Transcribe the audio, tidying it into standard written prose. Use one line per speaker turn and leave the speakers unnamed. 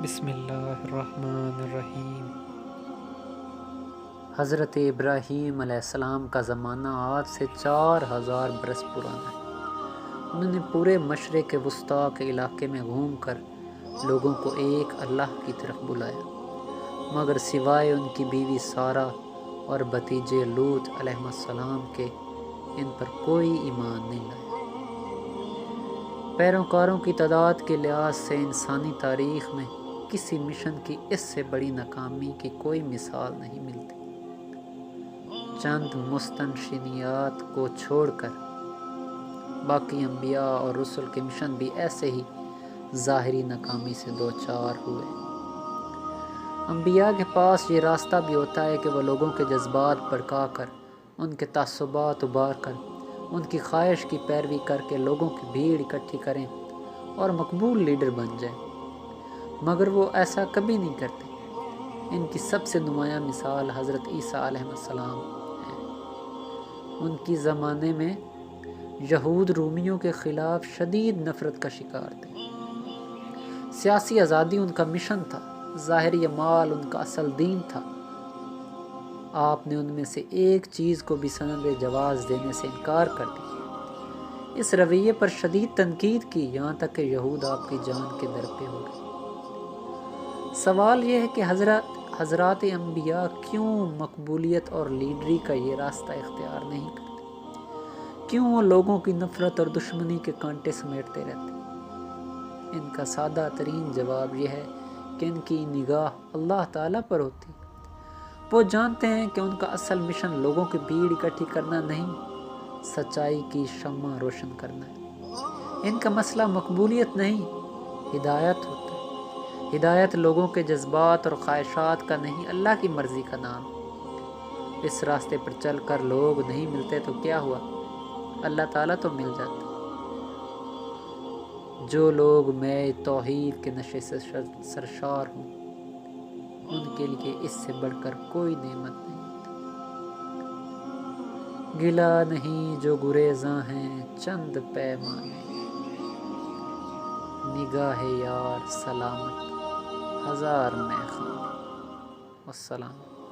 بسم اللہ الرحمن الرحیم۔
حضرت ابراہیم علیہ السلام کا زمانہ آج سے 4000 برس پرانا ہے۔ انہوں نے پورے مشرق وسطیٰ کے علاقے میں گھوم کر لوگوں کو ایک اللہ کی طرف بلایا، مگر سوائے ان کی بیوی سارہ اور بھتیجے لوط علیہ السلام کے ان پر کوئی ایمان نہیں لایا۔ پیروکاروں کی تعداد کے لحاظ سے انسانی تاریخ میں کسی مشن کی اس سے بڑی ناکامی کی کوئی مثال نہیں ملتی۔ چند مستنشنیات کو چھوڑ کر باقی انبیاء اور رسل کے مشن بھی ایسے ہی ظاہری ناکامی سے دوچار ہوئے۔ انبیاء کے پاس یہ راستہ بھی ہوتا ہے کہ وہ لوگوں کے جذبات بھڑکا کر، ان کے تعصبات ابھار کر، ان کی خواہش کی پیروی کر کے لوگوں کی بھیڑ اکٹھی کریں اور مقبول لیڈر بن جائیں، مگر وہ ایسا کبھی نہیں کرتے۔ ان کی سب سے نمایاں مثال حضرت عیسیٰ علیہ السلام ہے۔ ان کی زمانے میں یہود رومیوں کے خلاف شدید نفرت کا شکار تھے۔ سیاسی آزادی ان کا مشن تھا، ظاہری اعمال ان کا اصل دین تھا۔ آپ نے ان میں سے ایک چیز کو بھی سند جواز دینے سے انکار کر دیا۔ اس رویے پر شدید تنقید کی، یہاں تک کہ یہود آپ کی جان کے در پہ ہو گئے۔ سوال یہ ہے کہ حضرات انبیاء کیوں مقبولیت اور لیڈری کا یہ راستہ اختیار نہیں کرتے؟ کیوں وہ لوگوں کی نفرت اور دشمنی کے کانٹے سمیٹتے رہتے؟ ان کا سادہ ترین جواب یہ ہے کہ ان کی نگاہ اللہ تعالیٰ پر ہوتی۔ وہ جانتے ہیں کہ ان کا اصل مشن لوگوں کی بھیڑ اکٹھی کرنا نہیں، سچائی کی شمع روشن کرنا ہے۔ ان کا مسئلہ مقبولیت نہیں، ہدایت ہوتا ہے۔ ہدایت لوگوں کے جذبات اور خواہشات کا نہیں، اللہ کی مرضی کا نام۔ اس راستے پر چل کر لوگ نہیں ملتے تو کیا ہوا؟ اللہ تعالیٰ تو مل جاتا۔ جو لوگ میں توحید کے نشے سے سرشار ہوں، ان کے لیے اس سے بڑھ کر کوئی نعمت نہیں۔ گلا نہیں جو گریزاں ہیں چند پیمانے، نگاہ یار سلامت ہزار میخانے۔ والسلام۔